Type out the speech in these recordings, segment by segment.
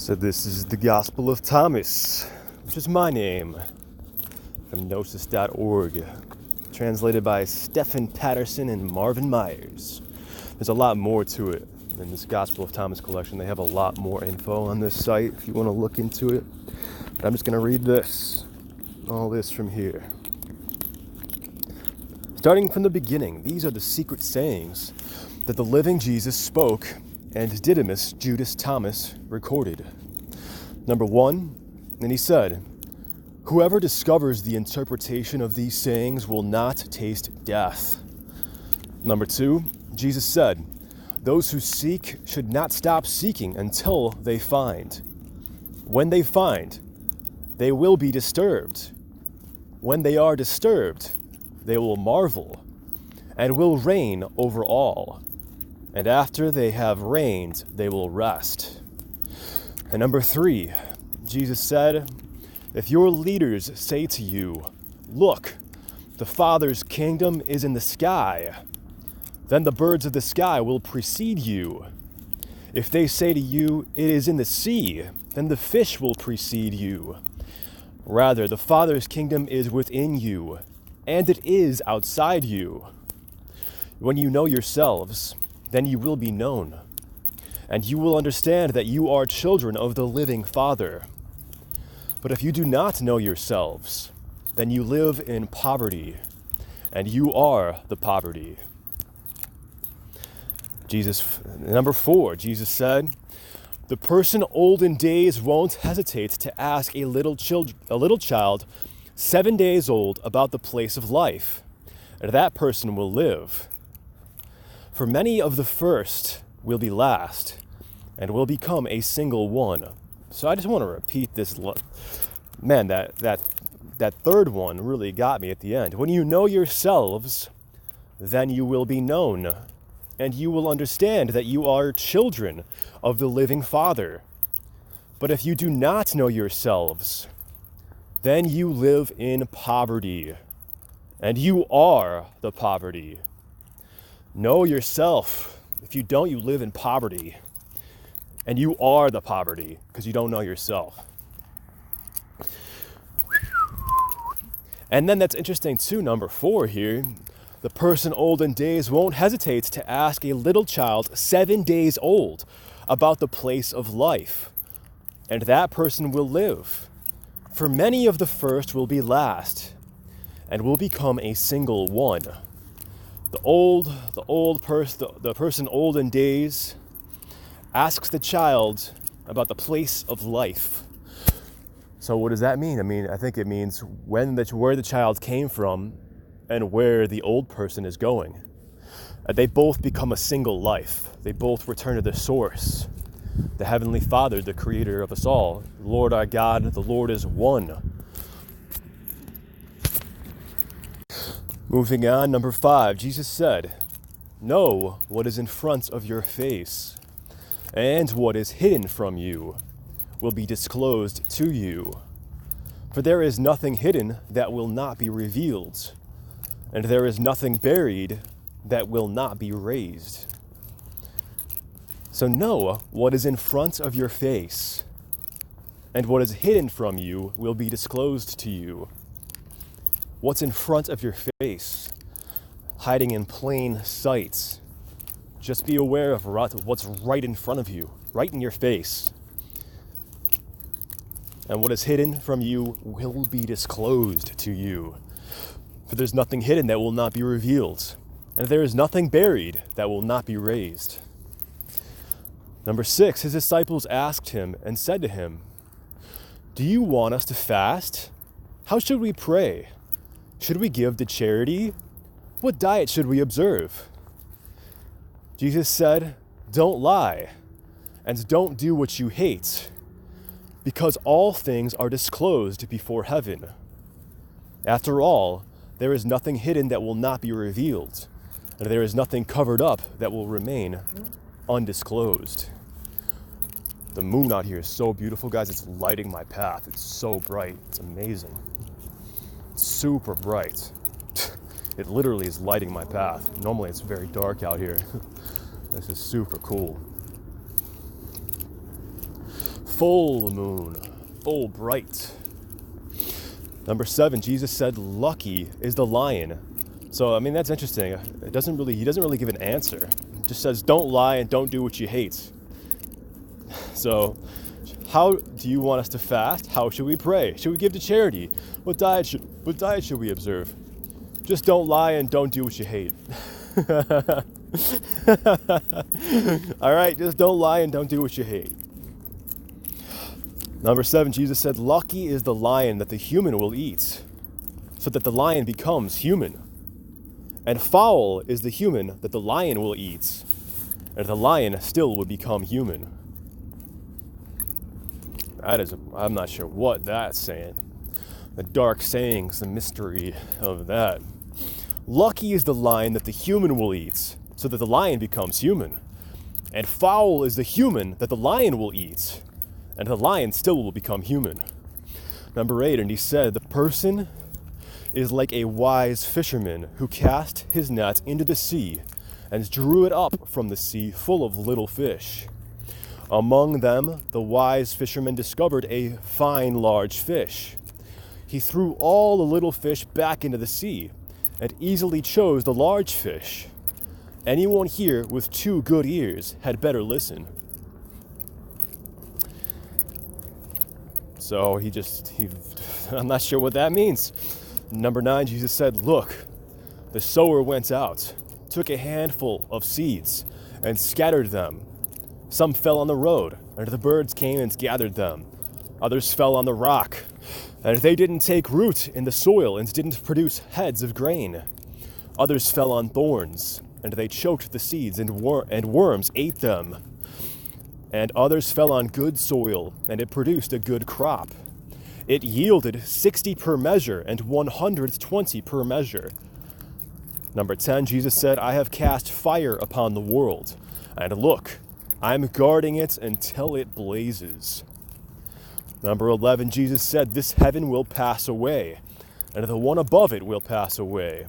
So this is the Gospel of Thomas, which is my name, from gnosis.org, translated by Stephen Patterson and Marvin Myers. There's a lot more to it than this Gospel of Thomas collection. They have a lot more info on this site if you want to look into it. But I'm just going to read all this from here. Starting from the beginning, these are the secret sayings that the living Jesus spoke and Didymus Judas Thomas recorded. Number 1, and he said, "Whoever discovers the interpretation of these sayings will not taste death." Number 2, Jesus said, "Those who seek should not stop seeking until they find. When they find, they will be disturbed. When they are disturbed, they will marvel and will reign over all. And after they have reigned, they will rest." And number 3, Jesus said, "If your leaders say to you, 'Look, the Father's kingdom is in the sky,' then the birds of the sky will precede you. If they say to you, 'It is in the sea,' then the fish will precede you. Rather, the Father's kingdom is within you, and it is outside you. When you know yourselves, then you will be known, and you will understand that you are children of the living Father. But if you do not know yourselves, then you live in poverty, and you are the poverty." Number 4, Jesus said, "The person old in days won't hesitate to ask a little child 7 days old about the place of life, and that person will live. For many of the first will be last, and will become a single one." So I just want to repeat this. Man, that third one really got me at the end. "When you know yourselves, then you will be known, and you will understand that you are children of the living Father. But if you do not know yourselves, then you live in poverty, and you are the poverty." Know yourself. If you don't, you live in poverty. And you are the poverty because you don't know yourself. And then that's interesting too, number 4 here. "The person old in days won't hesitate to ask a little child 7 days old about the place of life, and that person will live. For many of the first will be last, and will become a single one." The person old in days asks the child about the place of life. So what does that mean? I think it means where the child came from and where the old person is going. They both become a single life. They both return to the source, the Heavenly Father, the creator of us all. Lord our God, the Lord is one. Moving on, number 5, Jesus said, "Know what is in front of your face, and what is hidden from you will be disclosed to you. For there is nothing hidden that will not be revealed, and there is nothing buried that will not be raised." So know what is in front of your face, and what is hidden from you will be disclosed to you. What's in front of your face? Hiding in plain sight. Just be aware of what's right in front of you, right in your face. And what is hidden from you will be disclosed to you. For there's nothing hidden that will not be revealed, and there is nothing buried that will not be raised. Number 6, his disciples asked him and said to him, "Do you want us to fast? How should we pray? Should we give to charity? What diet should we observe?" Jesus said, "Don't lie, and don't do what you hate, because all things are disclosed before heaven. After all, there is nothing hidden that will not be revealed, and there is nothing covered up that will remain undisclosed." The moon out here is so beautiful, guys. It's lighting my path. It's so bright. It's amazing. Super bright. It literally is lighting my path. Normally it's very dark out here. This is super cool. full moon, full bright. Number 7, Jesus said, lucky is the lion. So, I mean, that's interesting. He doesn't really give an answer. It just says, don't lie and don't do what you hate. So, how do you want us to fast? How should we pray? Should we give to charity? What diet should we observe? Just don't lie and don't do what you hate. All right, just don't lie and don't do what you hate. Number 7, Jesus said, lucky is the lion that the human will eat, so that the lion becomes human. And foul is the human that the lion will eat, and the lion still will become human. I'm not sure what that's saying. The dark sayings, the mystery of that. Lucky is the lion that the human will eat, so that the lion becomes human. And foul is the human that the lion will eat, and the lion still will become human. Number 8, and he said, the person is like a wise fisherman who cast his net into the sea and drew it up from the sea full of little fish. Among them, the wise fisherman discovered a fine large fish. He threw all the little fish back into the sea and easily chose the large fish. Anyone here with 2 good ears had better listen. So I'm not sure what that means. Number 9, Jesus said, look, the sower went out, took a handful of seeds, and scattered them. Some fell on the road, and the birds came and gathered them. Others fell on the rock, and they didn't take root in the soil and didn't produce heads of grain. Others fell on thorns, and they choked the seeds, and worms ate them. And others fell on good soil, and it produced a good crop. It yielded 60 per measure and 120 per measure. Number 10, Jesus said, I have cast fire upon the world, and look, I'm guarding it until it blazes. Number 11, Jesus said, this heaven will pass away, and the one above it will pass away.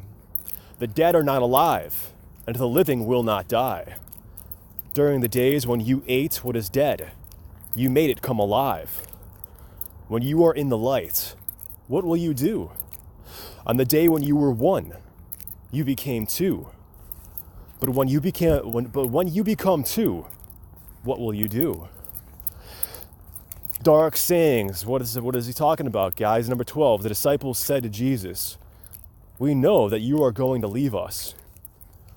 The dead are not alive, and the living will not die. During the days when you ate what is dead, you made it come alive. When you are in the light, what will you do? On the day when you were 1, you became 2. But when you become 2, what will you do? Dark sayings. What is he talking about, guys? Number 12, the disciples said to Jesus, we know that you are going to leave us.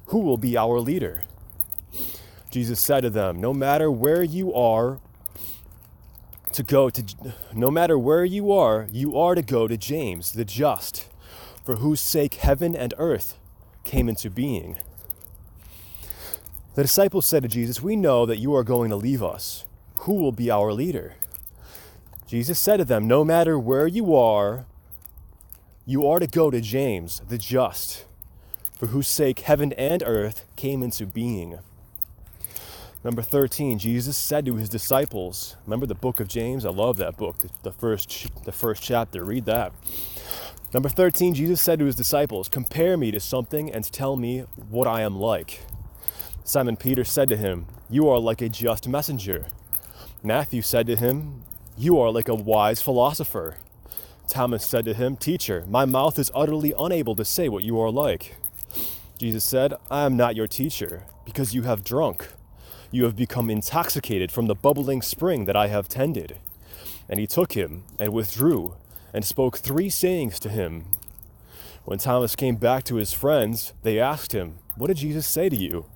Who will be our leader? Jesus said to them, no matter where you are to go to James, the just, for whose sake heaven and earth came into being. The disciples said to Jesus, we know that you are going to leave us. Who will be our leader? Jesus said to them, no matter where you are to go to James, the just, for whose sake heaven and earth came into being. Number 13, Jesus said to his disciples, remember the book of James? I love that book, the first chapter, read that. Number 13, Jesus said to his disciples, compare me to something and tell me what I am like. Simon Peter said to him, you are like a just messenger. Matthew said to him, you are like a wise philosopher. Thomas said to him, teacher, my mouth is utterly unable to say what you are like. Jesus said, I am not your teacher, because you have drunk. You have become intoxicated from the bubbling spring that I have tended. And he took him and withdrew and spoke 3 sayings to him. When Thomas came back to his friends, they asked him, what did Jesus say to you?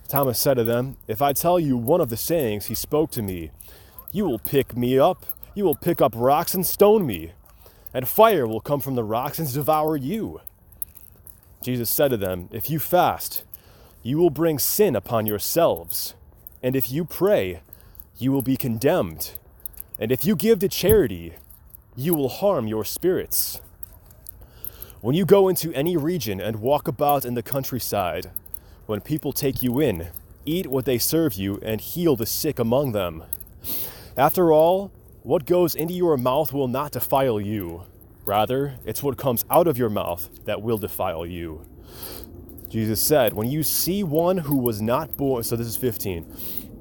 Thomas said to them, if I tell you one of the sayings he spoke to me, you will pick up rocks and stone me, and fire will come from the rocks and devour you. Jesus said to them, if you fast, you will bring sin upon yourselves. And if you pray, you will be condemned. And if you give to charity, you will harm your spirits. When you go into any region and walk about in the countryside, when people take you in, eat what they serve you and heal the sick among them. After all, what goes into your mouth will not defile you. Rather, it's what comes out of your mouth that will defile you. Jesus said, when you see one who was not born, so this is 15,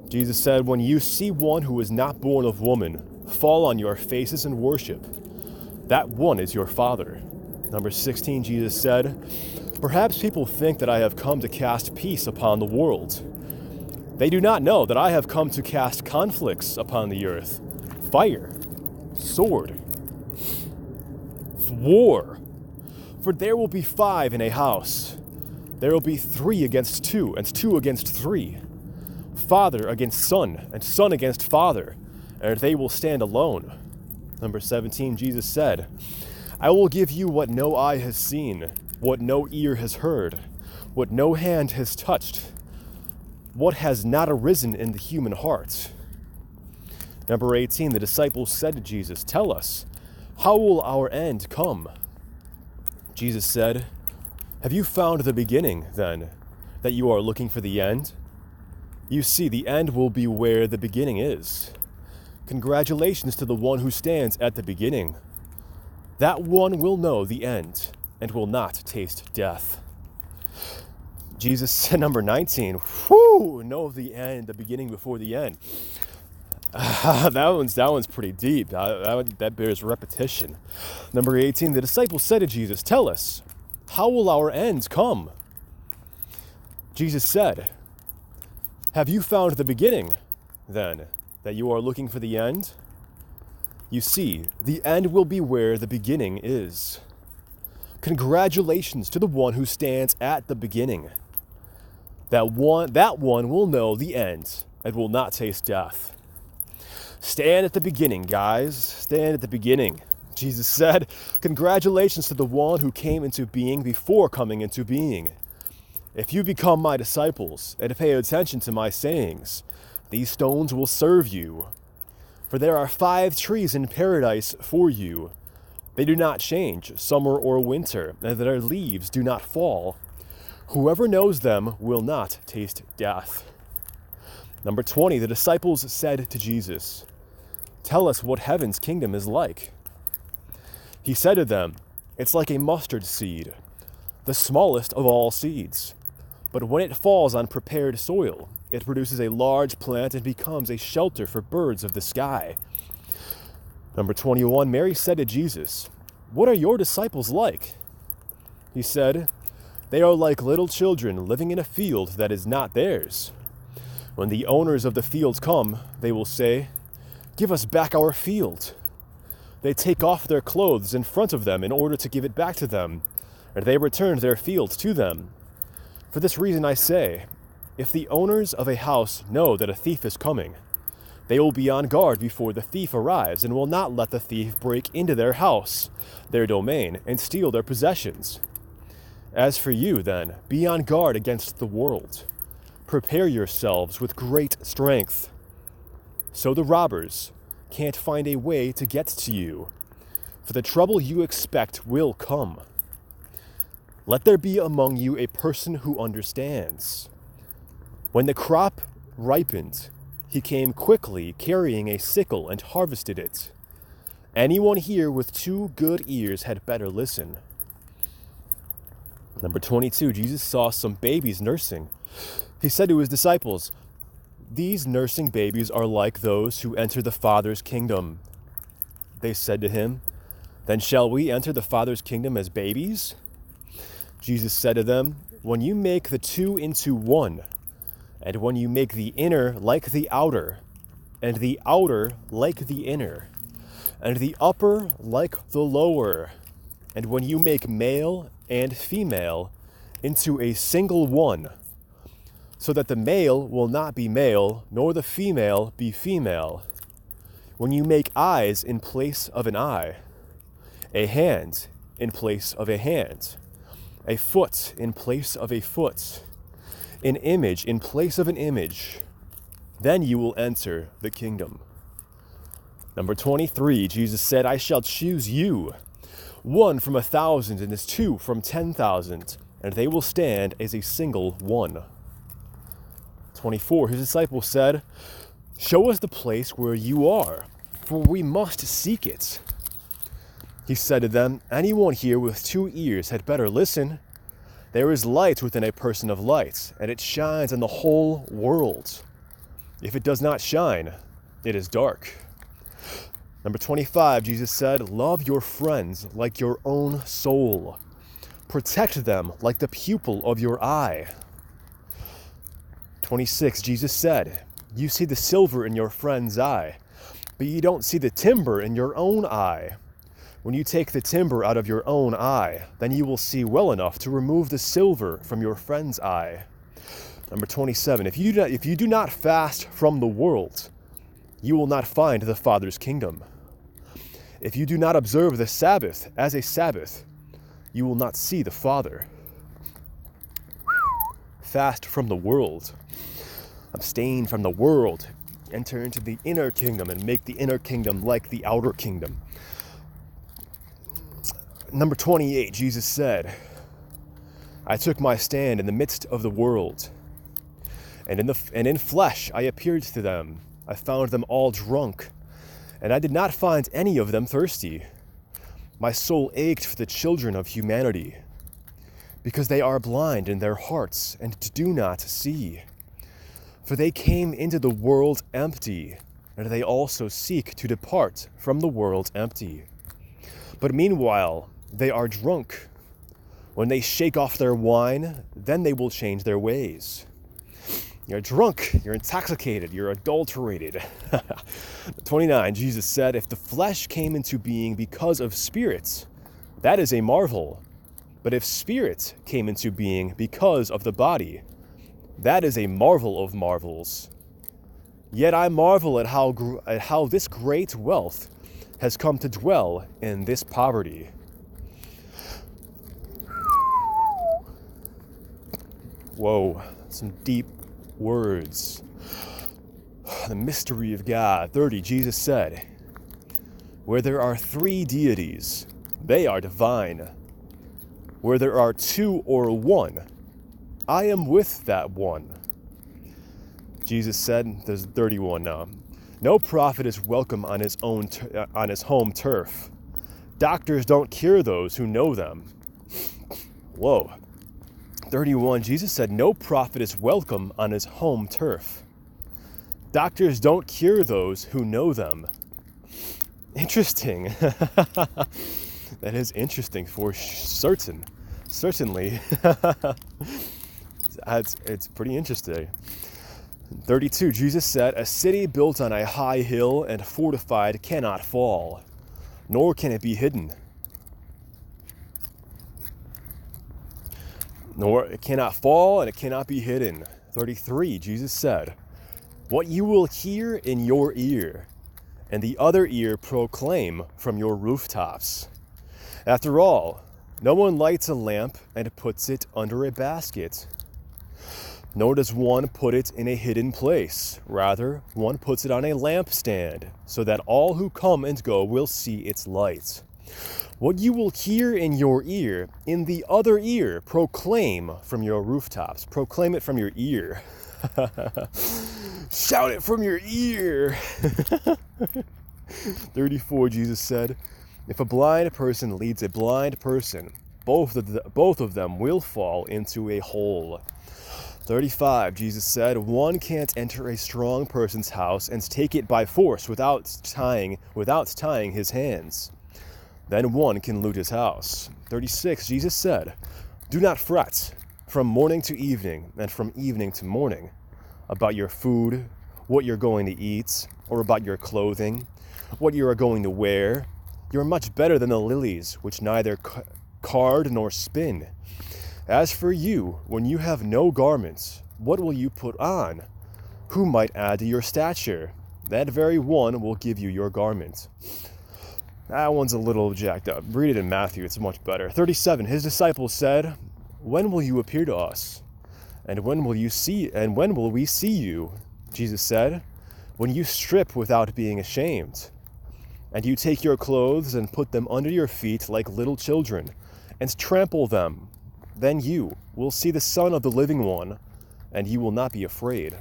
Jesus said, when you see one who is not born of woman, fall on your faces and worship. That one is your Father. Number 16, Jesus said, perhaps people think that I have come to cast peace upon the world. They do not know that I have come to cast conflicts upon the earth, fire, sword, war. For there will be 5 in a house. There will be 3 against 2, and 2 against 3. Father against son, and son against father, and they will stand alone. Number 17, Jesus said, I will give you what no eye has seen, what no ear has heard, what no hand has touched, what has not arisen in the human heart. Number 18, the disciples said to Jesus, tell us, how will our end come? Jesus said, have you found the beginning, then, that you are looking for the end? You see, the end will be where the beginning is. Congratulations to the one who stands at the beginning. That one will know the end and will not taste death. Jesus said, number 19, know the end, the beginning before the end. That one's pretty deep. That bears repetition. Number 18, the disciples said to Jesus, tell us, how will our end come? Jesus said, have you found the beginning, then, that you are looking for the end? You see, the end will be where the beginning is. Congratulations to the one who stands at the beginning. That one will know the end and will not taste death. Stand at the beginning, guys. Stand at the beginning. Jesus said, congratulations to the one who came into being before coming into being. If you become my disciples and pay attention to my sayings, these stones will serve you. For there are 5 trees in paradise for you. They do not change, summer or winter, and their leaves do not fall. Whoever knows them will not taste death. Number 20, the disciples said to Jesus, tell us what heaven's kingdom is like. He said to them, it's like a mustard seed, the smallest of all seeds. But when it falls on prepared soil, it produces a large plant and becomes a shelter for birds of the sky. Number 21, Mary said to Jesus, what are your disciples like? He said, they are like little children living in a field that is not theirs. When the owners of the field come, they will say, give us back our field. They take off their clothes in front of them in order to give it back to them, and they return their field to them. For this reason I say, if the owners of a house know that a thief is coming, they will be on guard before the thief arrives and will not let the thief break into their house, their domain, and steal their possessions. As for you, then, be on guard against the world. Prepare yourselves with great strength, so the robbers can't find a way to get to you, for the trouble you expect will come. Let there be among you a person who understands. When the crop ripened, he came quickly carrying a sickle and harvested it. Anyone here with 2 good ears had better listen. Number 22, Jesus saw some babies nursing. He said to his disciples, these nursing babies are like those who enter the Father's kingdom. They said to him, then shall we enter the Father's kingdom as babies? Jesus said to them, when you make the 2 into 1, and when you make the inner like the outer, and the outer like the inner, and the upper like the lower, and when you make male and female into a single one, so that the male will not be male, nor the female be female, when you make eyes in place of an eye, a hand in place of a hand, a foot in place of a foot, an image in place of an image, then you will enter the kingdom. Number 23, Jesus said, I shall choose you, 1 from 1,000 and 2 from 10,000, and they will stand as a single one. 24, his disciples said, show us the place where you are, for we must seek it. He said to them, anyone here with 2 ears had better listen. There is light within a person of light, and it shines on the whole world. If it does not shine, it is dark. Number 25, Jesus said, love your friends like your own soul. Protect them like the pupil of your eye. 26, Jesus said, you see the silver in your friend's eye, but you don't see the timber in your own eye. When you take the timber out of your own eye, then you will see well enough to remove the silver from your friend's eye. Number 27, if you do not fast from the world, you will not find the Father's kingdom. If you do not observe the Sabbath as a Sabbath, you will not see the Father. Fast from the world. Abstain from the world. Enter into the inner kingdom and make the inner kingdom like the outer kingdom. Number 28, Jesus said, I took my stand in the midst of the world, and in flesh I appeared to them. I found them all drunk, and I did not find any of them thirsty. My soul ached for the children of humanity, because they are blind in their hearts and do not see. For they came into the world empty, and they also seek to depart from the world empty. But meanwhile, they are drunk. When they shake off their wine, then they will change their ways. You're drunk, you're intoxicated, you're adulterated. 29, Jesus said, if the flesh came into being because of spirits, that is a marvel. But if spirit came into being because of the body, that is a marvel of marvels. Yet I marvel at how this great wealth has come to dwell in this poverty. Whoa, some deep words. The mystery of God. 30, Jesus said, where there are three deities, they are divine. Where there are two or one, I am with that one. Jesus said, there's 31 now, no prophet is welcome on his home turf. Doctors don't cure those who know them. Whoa. 31, Jesus said, no prophet is welcome on his home turf. Doctors don't cure those who know them. Interesting. That is interesting for certain. Certainly. It's pretty interesting. 32, Jesus said, a city built on a high hill and fortified cannot fall, nor can it be hidden. Nor it cannot fall and it cannot be hidden. 33, Jesus said, what you will hear in your ear, and the other ear proclaim from your rooftops. After all, no one lights a lamp and puts it under a basket, nor does one put it in a hidden place. Rather, one puts it on a lampstand, so that all who come and go will see its light. What you will hear in your ear, in the other ear, proclaim from your rooftops. Proclaim it from your ear. Shout it from your ear. 34, Jesus said, if a blind person leads a blind person, both of them will fall into a hole. 35, Jesus said, one can't enter a strong person's house and take it by force without tying his hands. Then one can loot his house. 36, Jesus said, do not fret from morning to evening and from evening to morning about your food, what you're going to eat, or about your clothing, what you are going to wear. You are much better than the lilies, which neither card nor spin. As for you, when you have no garments, what will you put on? Who might add to your stature? That very one will give you your garment. That one's a little jacked up. Read it in Matthew, it's much better. 37, his disciples said, when will you appear to us? And when will we see you? Jesus said, when you strip without being ashamed, and you take your clothes and put them under your feet like little children, and trample them, then you will see the Son of the Living One, and you will not be afraid.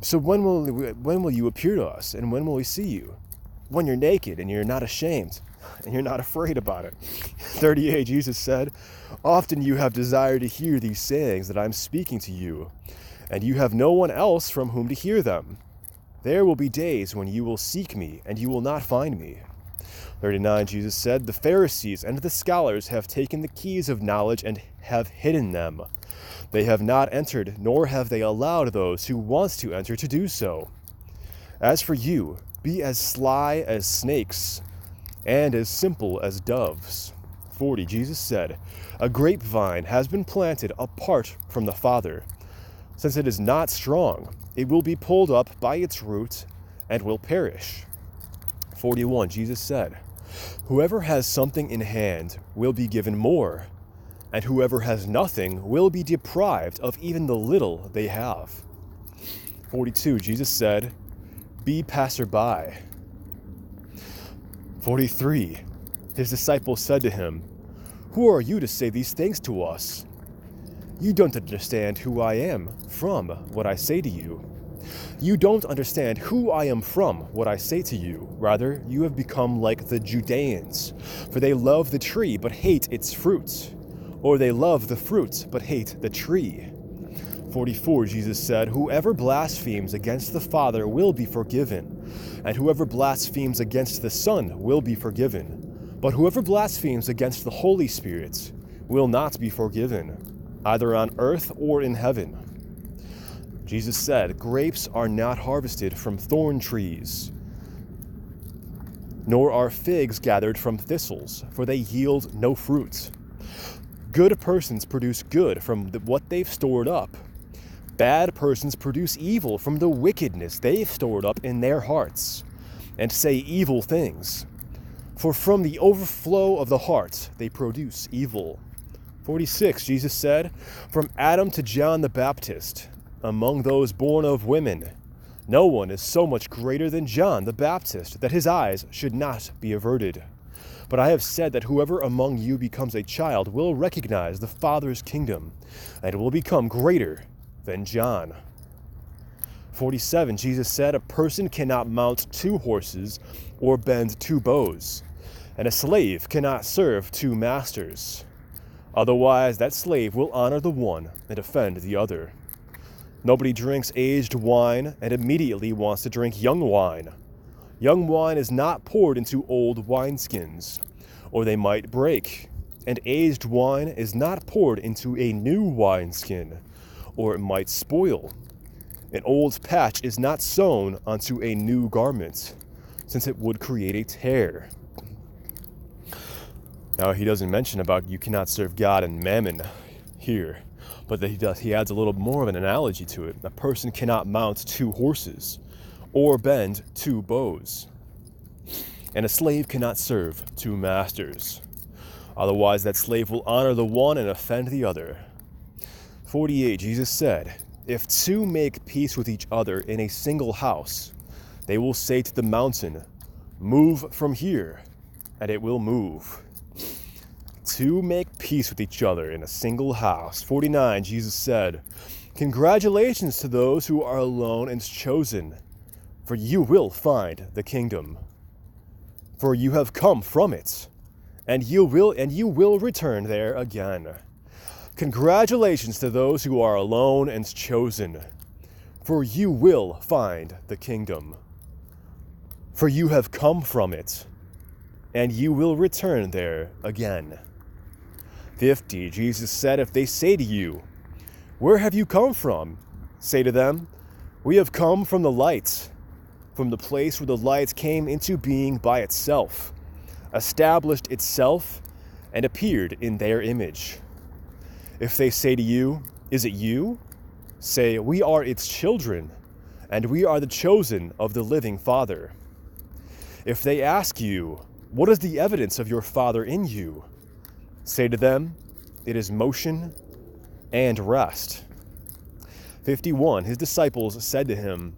So when will you appear to us, and when will we see you? When you're naked and you're not ashamed and you're not afraid about it. 38, Jesus said, often you have desired to hear these sayings that I'm speaking to you, and you have no one else from whom to hear them. There will be days when you will seek me, and you will not find me. 39, Jesus said, the Pharisees and the scholars have taken the keys of knowledge and have hidden them. They have not entered, nor have they allowed those who want to enter to do so. As for you, be as sly as snakes, and as simple as doves. 40, Jesus said, a grapevine has been planted apart from the Father. Since it is not strong, it will be pulled up by its root and will perish. 41, Jesus said, whoever has something in hand will be given more, and whoever has nothing will be deprived of even the little they have. 42, Jesus said, be passerby. 43, his disciples said to him, who are you to say these things to us? You don't understand who I am from what I say to you. You don't understand who I am from what I say to you. Rather, you have become like the Judeans, for they love the tree but hate its fruit, or they love the fruit but hate the tree. 44, Jesus said, whoever blasphemes against the Father will be forgiven, and whoever blasphemes against the Son will be forgiven. But whoever blasphemes against the Holy Spirit will not be forgiven, either on earth or in heaven. Jesus said, grapes are not harvested from thorn trees, nor are figs gathered from thistles, for they yield no fruit. Good persons produce good from what they've stored up. Bad persons produce evil from the wickedness they've stored up in their hearts, and say evil things. For from the overflow of the heart they produce evil. 46, Jesus said, from Adam to John the Baptist, among those born of women, no one is so much greater than John the Baptist that his eyes should not be averted. But I have said that whoever among you becomes a child will recognize the Father's kingdom, and will become greater than John. 47, Jesus said, a person cannot mount 2 horses or bend 2 bows, and a slave cannot serve 2 masters. Otherwise, that slave will honor the one and offend the other. Nobody drinks aged wine and immediately wants to drink young wine. Young wine is not poured into old wineskins, or they might break. And aged wine is not poured into a new wineskin, or it might spoil. An old patch is not sewn onto a new garment, since it would create a tear. Now, he doesn't mention about you cannot serve God and mammon here, but he adds a little more of an analogy to it. A person cannot mount 2 horses or bend 2 bows, and a slave cannot serve 2 masters. Otherwise, that slave will honor the one and offend the other. 48, Jesus said, if 2 make peace with each other in a single house, they will say to the mountain, move from here, and it will move. 2 make peace with each other in a single house. 49, Jesus said, congratulations to those who are alone and chosen, for you will find the kingdom. For you have come from it, and you will return there again. Congratulations to those who are alone and chosen, for you will find the kingdom. For you have come from it, and you will return there again. 50, Jesus said, if they say to you, where have you come from? Say to them, we have come from the light, from the place where the light came into being by itself, established itself, and appeared in their image. If they say to you, is it you? Say, we are its children, and we are the chosen of the living Father. If they ask you, what is the evidence of your Father in you? Say to them, it is motion and rest. 51, his disciples said to him,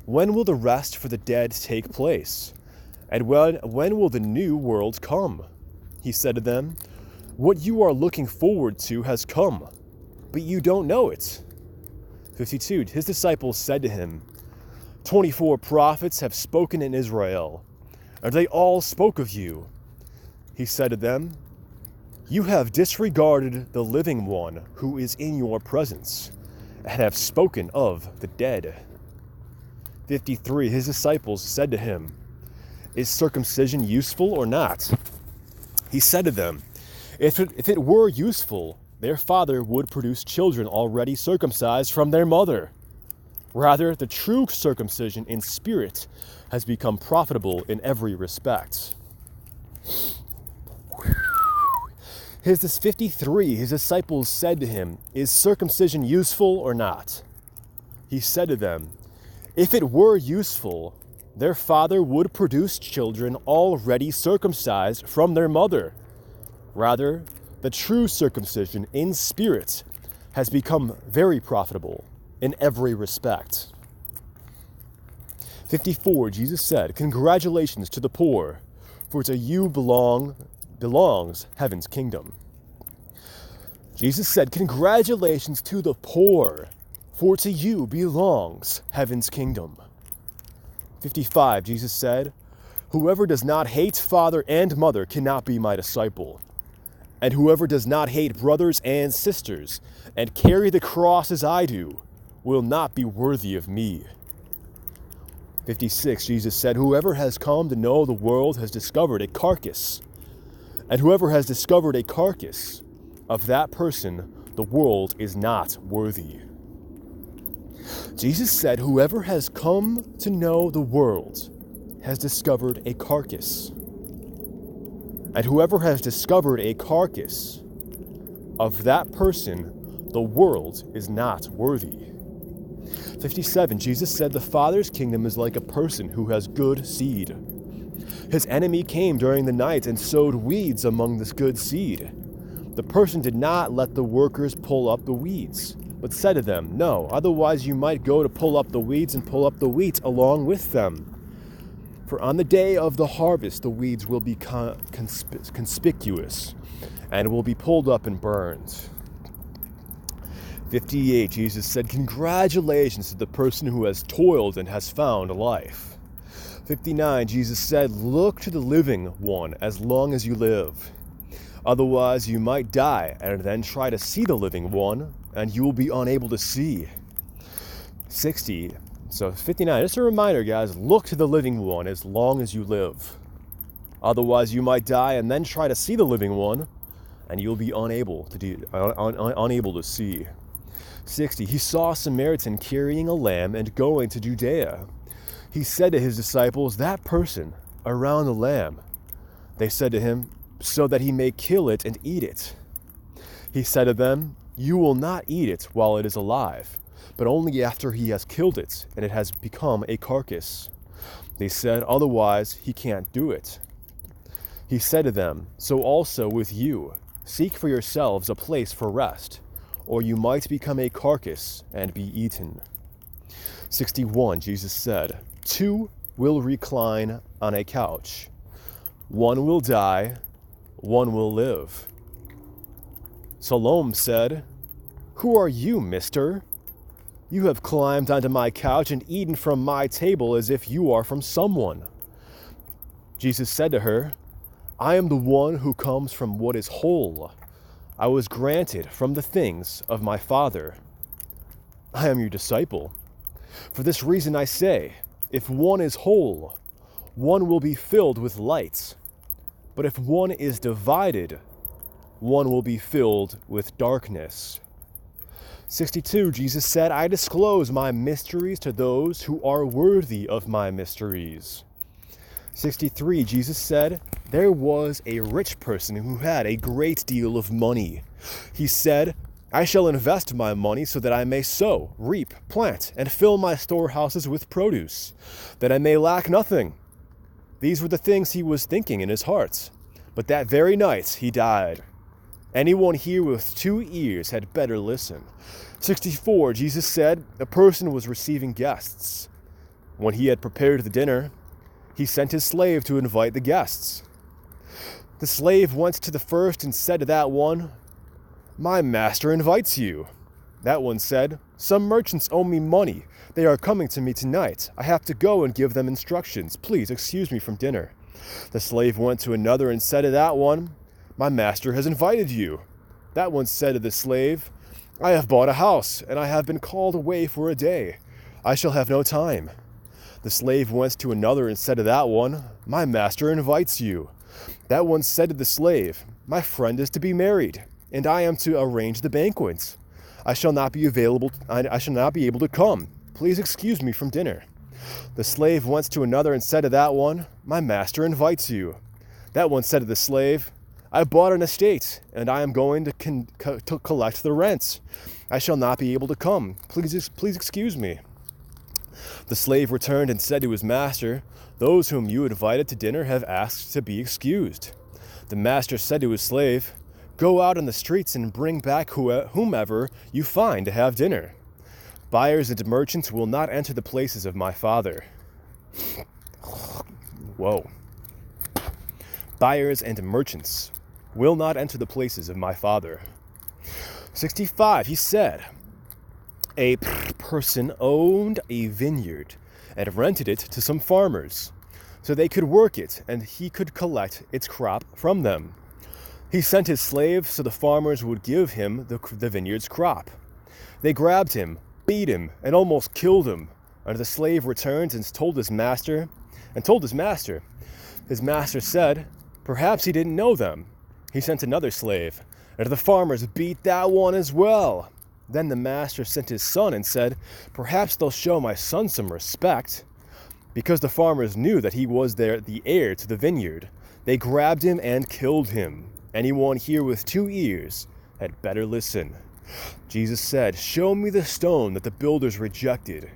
when will the rest for the dead take place? And when will the new world come? He said to them, what you are looking forward to has come, but you don't know it. 52, his disciples said to him, 24 prophets have spoken in Israel, and they all spoke of you. He said to them, you have disregarded the living one who is in your presence, have spoken of the dead. 53, his disciples said to him, is circumcision useful or not? He said to them, if it were useful, their father would produce children already circumcised from their mother. Rather, the true circumcision in spirit has become profitable in every respect. 53, his disciples said to him, is circumcision useful or not? He said to them, if it were useful, their father would produce children already circumcised from their mother. Rather, the true circumcision in spirit has become very profitable in every respect. 54, Jesus said, congratulations to the poor, for to you belongs heaven's kingdom. Jesus said, congratulations to the poor, for to you belongs heaven's kingdom. 55, Jesus said, whoever does not hate father and mother cannot be my disciple. And whoever does not hate brothers and sisters and carry the cross as I do will not be worthy of me. 56, Jesus said, whoever has come to know the world has discovered a carcass. And whoever has discovered a carcass, of that person the world is not worthy. Jesus said, whoever has come to know the world has discovered a carcass. And whoever has discovered a carcass, of that person the world is not worthy. 57, Jesus said, the Father's kingdom is like a person who has good seed. His enemy came during the night and sowed weeds among this good seed. The person did not let the workers pull up the weeds, but said to them, no, otherwise you might go to pull up the weeds and pull up the wheat along with them. For on the day of the harvest the weeds will be conspicuous and will be pulled up and burned. 58, Jesus said, congratulations to the person who has toiled and has found life. 59, Jesus said, look to the living one as long as you live. Otherwise you might die and then try to see the living one, and you will be unable to see. 60, so 59, just a reminder, guys, look to the living one as long as you live. Otherwise you might die and then try to see the living one, and you'll be unable to see. 60, he saw a Samaritan carrying a lamb and going to Judea. He said to his disciples, that person around the lamb. They said to him, so that he may kill it and eat it. He said to them, you will not eat it while it is alive, but only after he has killed it and it has become a carcass. They said, otherwise he can't do it. He said to them, so also with you, seek for yourselves a place for rest, or you might become a carcass and be eaten. 61, Jesus said, 2 will recline on a couch. 1 will die, 1 will live. Salome said, who are you, mister? You have climbed onto my couch and eaten from my table as if you are from someone. Jesus said to her, I am the one who comes from what is whole. I was granted from the things of my Father. I am your disciple. For this reason I say, if one is whole, one will be filled with light. But if one is divided, one will be filled with darkness. 62, Jesus said, I disclose my mysteries to those who are worthy of my mysteries. 63, Jesus said, there was a rich person who had a great deal of money. He said, I shall invest my money so that I may sow, reap, plant, and fill my storehouses with produce, that I may lack nothing. These were the things he was thinking in his heart. But that very night he died. Anyone here with 2 ears had better listen. 64, Jesus said, a person was receiving guests. When he had prepared the dinner, he sent his slave to invite the guests. The slave went to the first and said to that one, my master invites you. That one said, some merchants owe me money. They are coming to me tonight. I have to go and give them instructions. Please excuse me from dinner. The slave went to another and said to that one, my master has invited you. That one said to the slave, I have bought a house, and I have been called away for a day. I shall have no time. The slave went to another and said to that one, My master invites you. That one said to the slave, My friend is to be married, and I am to arrange the banquets. I shall not be able to come. Please excuse me from dinner. The slave went to another and said to that one, My master invites you. That one said to the slave, I bought an estate, and I am going to collect the rent. I shall not be able to come. Please excuse me. The slave returned and said to his master, Those whom you invited to dinner have asked to be excused. The master said to his slave, Go out on the streets and bring back whomever you find to have dinner. Buyers and merchants will not enter the places of my Father. Whoa. Buyers and merchants will not enter the places of my Father. 65, he said, a person owned a vineyard and rented it to some farmers so they could work it and he could collect its crop from them. He sent his slaves so the farmers would give him the vineyard's crop. They grabbed him, beat him, and almost killed him. And the slave returned and told his master. His master said, Perhaps he didn't know them. He sent another slave, and the farmers beat that one as well. Then the master sent his son and said, Perhaps they'll show my son some respect. Because the farmers knew that he was the heir to the vineyard, they grabbed him and killed him. Anyone here with 2 ears had better listen. Jesus said, Show me the stone that the builders rejected.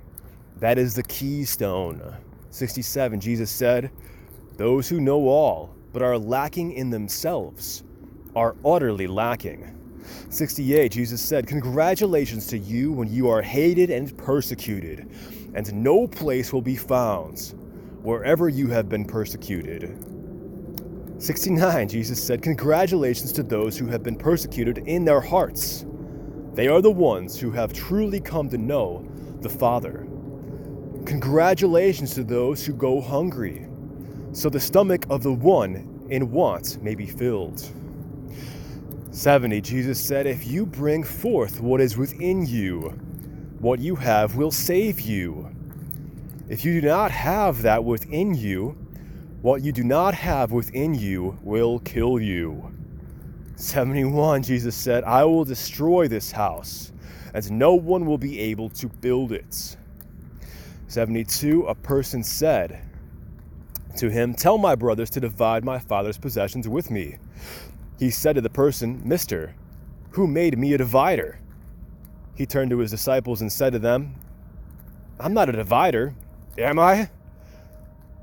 That is the keystone. 67, Jesus said, Those who know all, but are lacking in themselves, are utterly lacking. 68, Jesus said, Congratulations to you when you are hated and persecuted, and no place will be found wherever you have been persecuted. 69, Jesus said, Congratulations to those who have been persecuted in their hearts. They are the ones who have truly come to know the Father. Congratulations to those who go hungry, so the stomach of the one in want may be filled. 70, Jesus said, If you bring forth what is within you, what you have will save you. If you do not have that within you, what you do not have within you will kill you. 71, Jesus said, I will destroy this house, and no one will be able to build it. 72, a person said to him, Tell my brothers to divide my father's possessions with me. He said to the person, Mister, who made me a divider? He turned to his disciples and said to them, I'm not a divider, am I?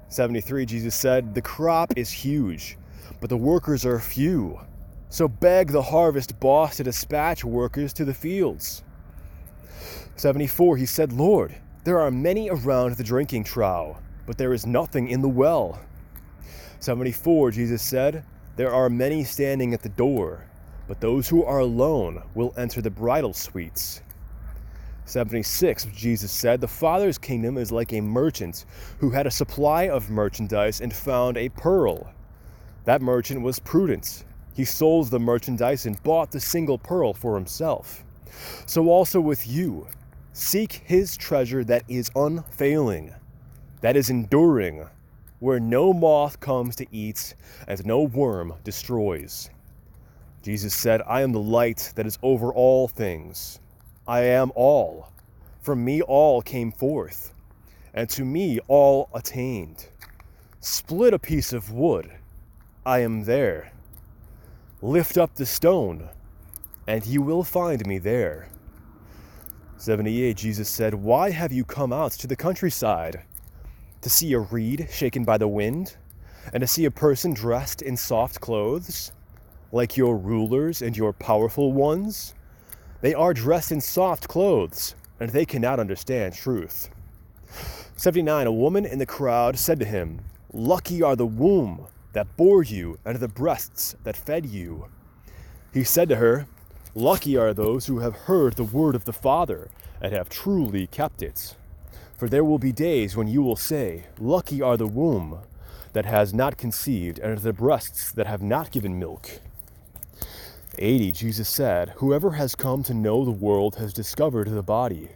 73, Jesus said, The crop is huge, but the workers are few. So beg the harvest boss to dispatch workers to the fields. 74, he said, Lord, there are many around the drinking trough, but there is nothing in the well. 74, Jesus said, There are many standing at the door, but those who are alone will enter the bridal suites. 76, Jesus said, The Father's kingdom is like a merchant who had a supply of merchandise and found a pearl. That merchant was prudent. He sold the merchandise and bought the single pearl for himself. So also with you, seek his treasure that is unfailing, that is enduring, where no moth comes to eat and no worm destroys. Jesus said, I am the light that is over all things. I am all. From me all came forth, and to me all attained. Split a piece of wood, I am there. Lift up the stone, and you will find me there. 78, Jesus said, Why have you come out to the countryside? To see a reed shaken by the wind, and to see a person dressed in soft clothes, like your rulers and your powerful ones? They are dressed in soft clothes, and they cannot understand truth. 79, a woman in the crowd said to him, Lucky are the womb that bore you and the breasts that fed you. He said to her, Lucky are those who have heard the word of the Father and have truly kept it. For there will be days when you will say, Lucky are the womb that has not conceived and the breasts that have not given milk. 80, Jesus said, whoever has come to know the world has discovered the body,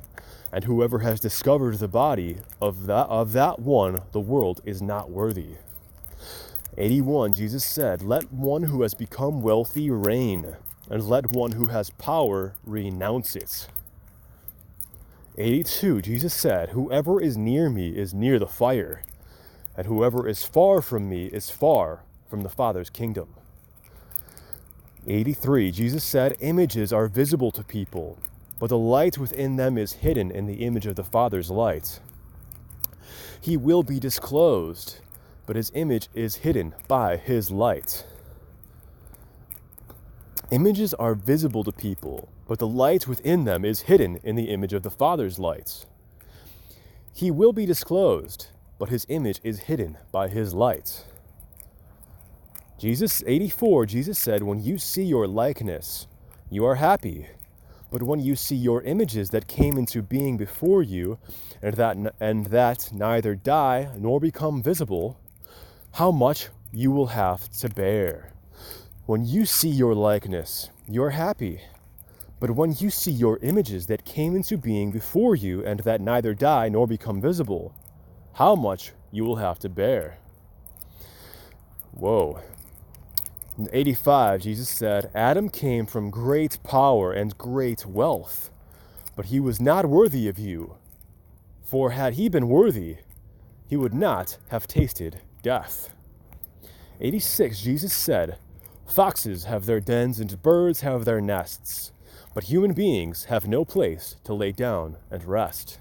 and whoever has discovered the body of that one, the world is not worthy. 81, Jesus said, let one who has become wealthy reign, and let one who has power renounce it. 82, Jesus said, whoever is near me is near the fire, and whoever is far from me is far from the Father's kingdom. 83, Jesus said, images are visible to people, but the light within them is hidden in the image of the Father's light. He will be disclosed, but his image is hidden by his light. Images are visible to people, but the light within them is hidden in the image of the Father's light. He will be disclosed, but his image is hidden by his light. 84, Jesus said, when you see your likeness, you are happy. But when you see your images that came into being before you, and that neither die nor become visible, how much you will have to bear. When you see your likeness, you are happy. But when you see your images that came into being before you, and that neither die nor become visible, how much you will have to bear. Whoa. In 85, Jesus said, Adam came from great power and great wealth, but he was not worthy of you. For had he been worthy, he would not have tasted death. 86, Jesus said, foxes have their dens and birds have their nests, but human beings have no place to lay down and rest.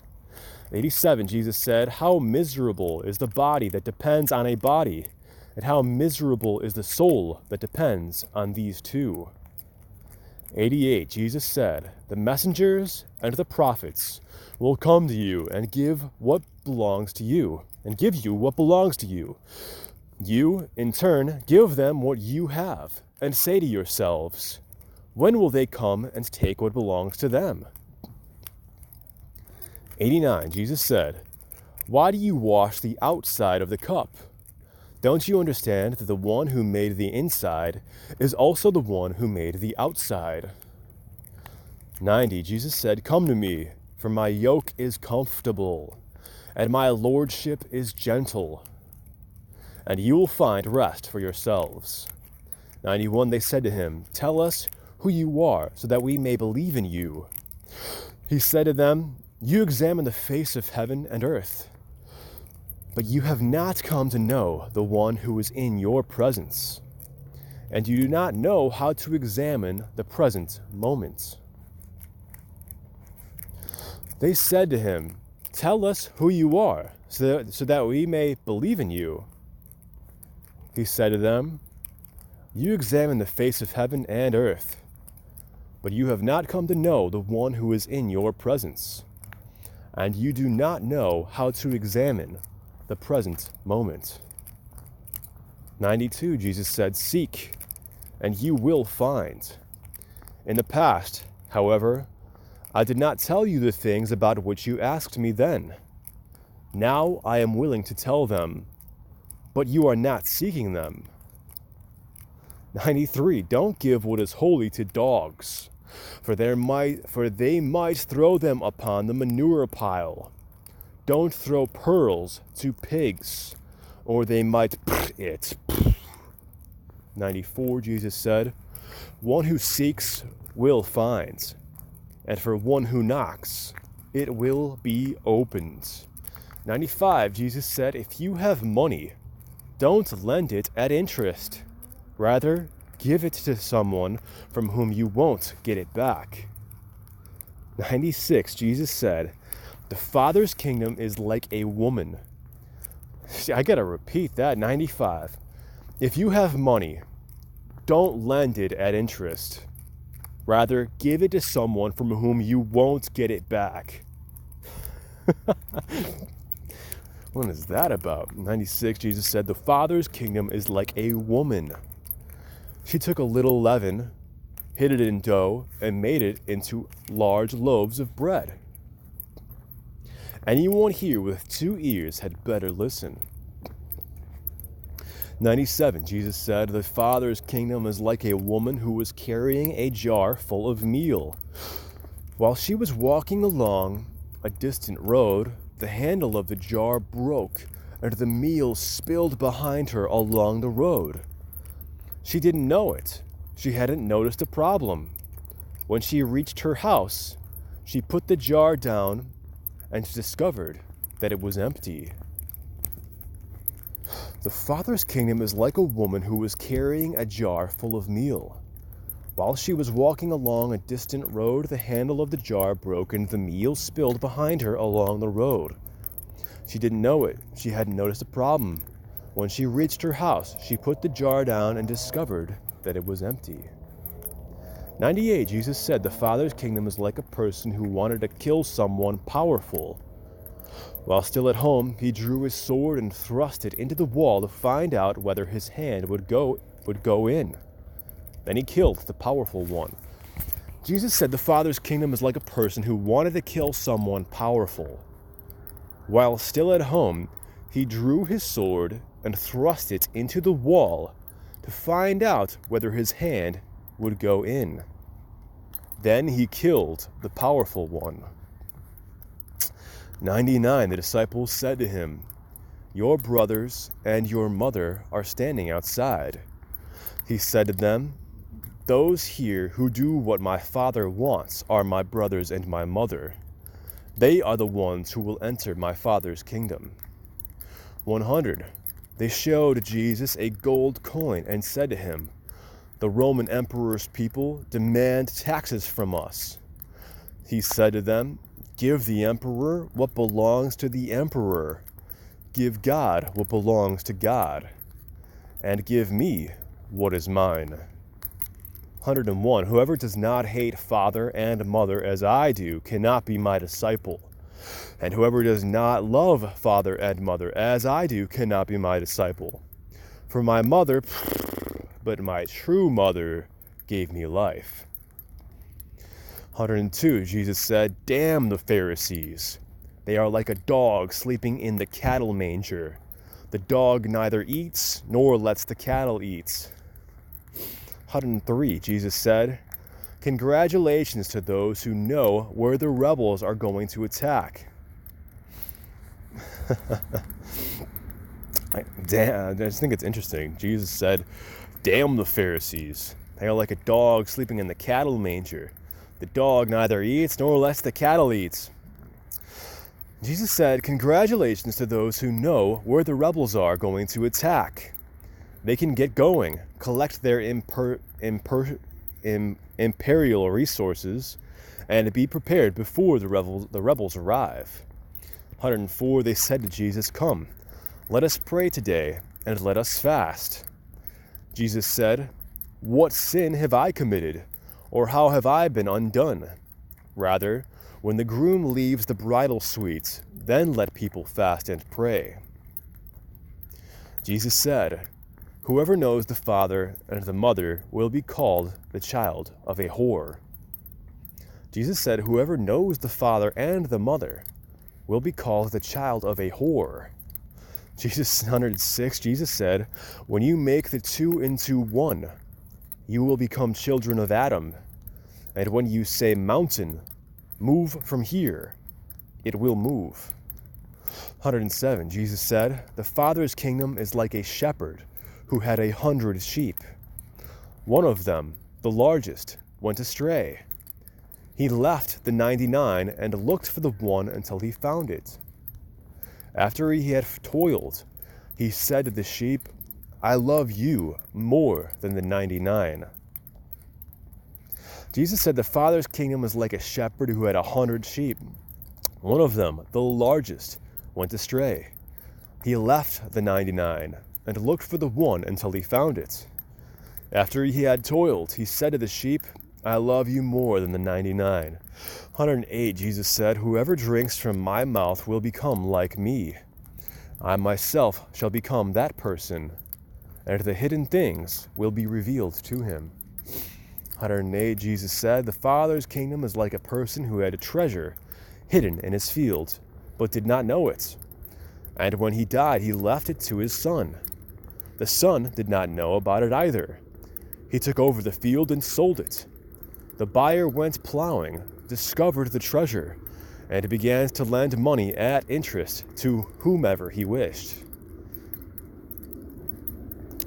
87, Jesus said, how miserable is the body that depends on a body, and how miserable is the soul that depends on these two. 88, Jesus said, the messengers and the prophets will come to you and give what belongs to you, and give you what belongs to you. You, in turn, give them what you have, and say to yourselves, when will they come and take what belongs to them? 89, Jesus said, why do you wash the outside of the cup? Don't you understand that the one who made the inside is also the one who made the outside? 90, Jesus said, come to me, for my yoke is comfortable, and my lordship is gentle, and you will find rest for yourselves. 91, they said to him, tell us who you are, so that we may believe in you. He said to them, you examine the face of heaven and earth, but you have not come to know the one who is in your presence, and you do not know how to examine the present moment. They said to him, tell us who you are, so that we may believe in you. He said to them, you examine the face of heaven and earth, but you have not come to know the one who is in your presence, and you do not know how to examine the present moment. 92, Jesus said, seek, and you will find. In the past, however, I did not tell you the things about which you asked me then. Now I am willing to tell them, but you are not seeking them. 93, don't give what is holy to dogs, for they might throw them upon the manure pile. Don't throw pearls to pigs, or they might it. 94, Jesus said, one who seeks will find, and for one who knocks, it will be opened. 95, Jesus said, if you have money, don't lend it at interest. Rather, give it to someone from whom you won't get it back. 96, Jesus said, the Father's kingdom is like a woman. I gotta repeat that. 95. If you have money, don't lend it at interest. Rather, give it to someone from whom you won't get it back. What is that about? 96, Jesus said, the Father's kingdom is like a woman. She took a little leaven, hid it in dough, and made it into large loaves of bread. Anyone here with 2 ears had better listen. 97, Jesus said, the Father's kingdom is like a woman who was carrying a jar full of meal. While she was walking along a distant road, the handle of the jar broke, and the meal spilled behind her along the road. She didn't know it. She hadn't noticed a problem. When she reached her house, she put the jar down and discovered that it was empty. The Father's kingdom is like a woman who was carrying a jar full of meal. While she was walking along a distant road, the handle of the jar broke and the meal spilled behind her along the road. She didn't know it. She hadn't noticed a problem. When she reached her house, she put the jar down and discovered that it was empty. 98, Jesus said, the Father's kingdom is like a person who wanted to kill someone powerful. While still at home, he drew his sword and thrust it into the wall to find out whether his hand would go in. Then he killed the powerful one. Jesus said the Father's kingdom is like a person who wanted to kill someone powerful. While still at home, he drew his sword and thrust it into the wall to find out whether his hand would go in. Then he killed the powerful one. 99, the disciples said to him, your brothers and your mother are standing outside. He said to them, those here who do what my Father wants are my brothers and my mother. They are the ones who will enter my Father's kingdom. 100. They showed Jesus a gold coin and said to him, the Roman emperor's people demand taxes from us. He said to them, give the emperor what belongs to the emperor. Give God what belongs to God. And give me what is mine. 101. Whoever does not hate father and mother as I do cannot be my disciple. And whoever does not love father and mother as I do cannot be my disciple. For my mother, but my true mother gave me life. 102. Jesus said, damn the Pharisees. They are like a dog sleeping in the cattle manger. The dog neither eats nor lets the cattle eat. 103, Jesus said, congratulations to those who know where the rebels are going to attack. I just think it's interesting. Jesus said, damn the Pharisees. They are like a dog sleeping in the cattle manger. The dog neither eats nor lets the cattle eat. Jesus said, congratulations to those who know where the rebels are going to attack. They can get going, collect their imperial resources, and be prepared before the rebels arrive. 104, they said to Jesus, come, let us pray today, and let us fast. Jesus said, what sin have I committed, or how have I been undone? Rather, when the groom leaves the bridal suite, then let people fast and pray. Jesus said, whoever knows the father and the mother will be called the child of a whore. Jesus said, whoever knows the father and the mother will be called the child of a whore. 106, Jesus said, when you make the two into one, you will become children of Adam. And when you say mountain, move from here, it will move. 107, Jesus said, the Father's kingdom is like a shepherd who had 100 sheep. One of them, the largest, went astray. He left the 99 and looked for the one until he found it. After he had toiled, he said to the sheep, I love you more than the 99. Jesus said the Father's kingdom is like a shepherd who had 100 sheep. One of them, the largest, went astray. He left the 99 and looked for the one until he found it. After he had toiled, he said to the sheep, I love you more than the 99. 108, Jesus said, whoever drinks from my mouth will become like me. I myself shall become that person, and the hidden things will be revealed to him. 108, Jesus said, the Father's kingdom is like a person who had a treasure hidden in his field, but did not know it. And when he died, he left it to his son. The son did not know about it either. He took over the field and sold it. The buyer went plowing, discovered the treasure, and began to lend money at interest to whomever he wished.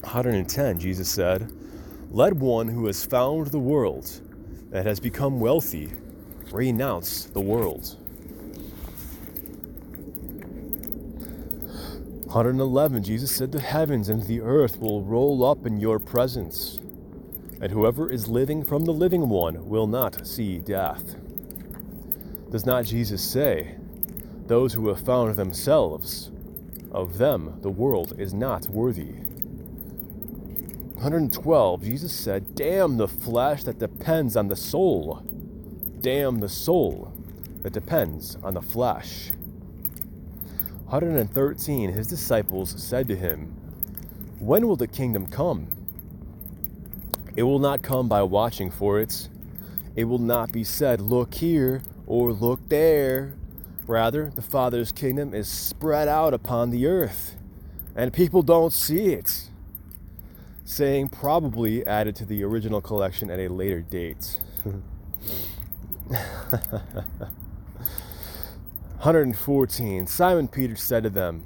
110, Jesus said, "Let one who has found the world and has become wealthy renounce the world." 111, Jesus said, "The heavens and the earth will roll up in your presence, and whoever is living from the living one will not see death." Does not Jesus say, "Those who have found themselves, of them the world is not worthy"? 112, Jesus said, "Damn the flesh that depends on the soul. Damn the soul that depends on the flesh." 113, his disciples said to him, "When will the kingdom come?" "It will not come by watching for it. It will not be said, 'Look here,' or 'Look there.' Rather, the Father's kingdom is spread out upon the earth, and people don't see it." Saying probably added to the original collection at a later date. 114, Simon Peter said to them,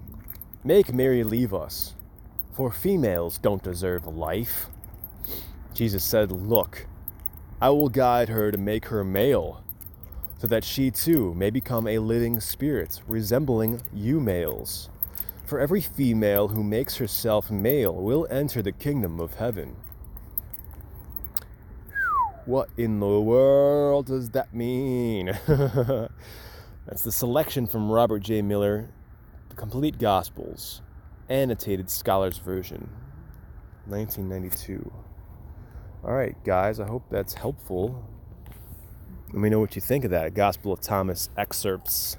"Make Mary leave us, for females don't deserve life." Jesus said, "Look, I will guide her to make her male, so that she too may become a living spirit, resembling you males. For every female who makes herself male will enter the kingdom of heaven." What in the world does that mean? That's the selection from Robert J. Miller, The Complete Gospels, Annotated Scholar's Version, 1992. All right, guys, I hope that's helpful. Let me know what you think of that. Gospel of Thomas Excerpts.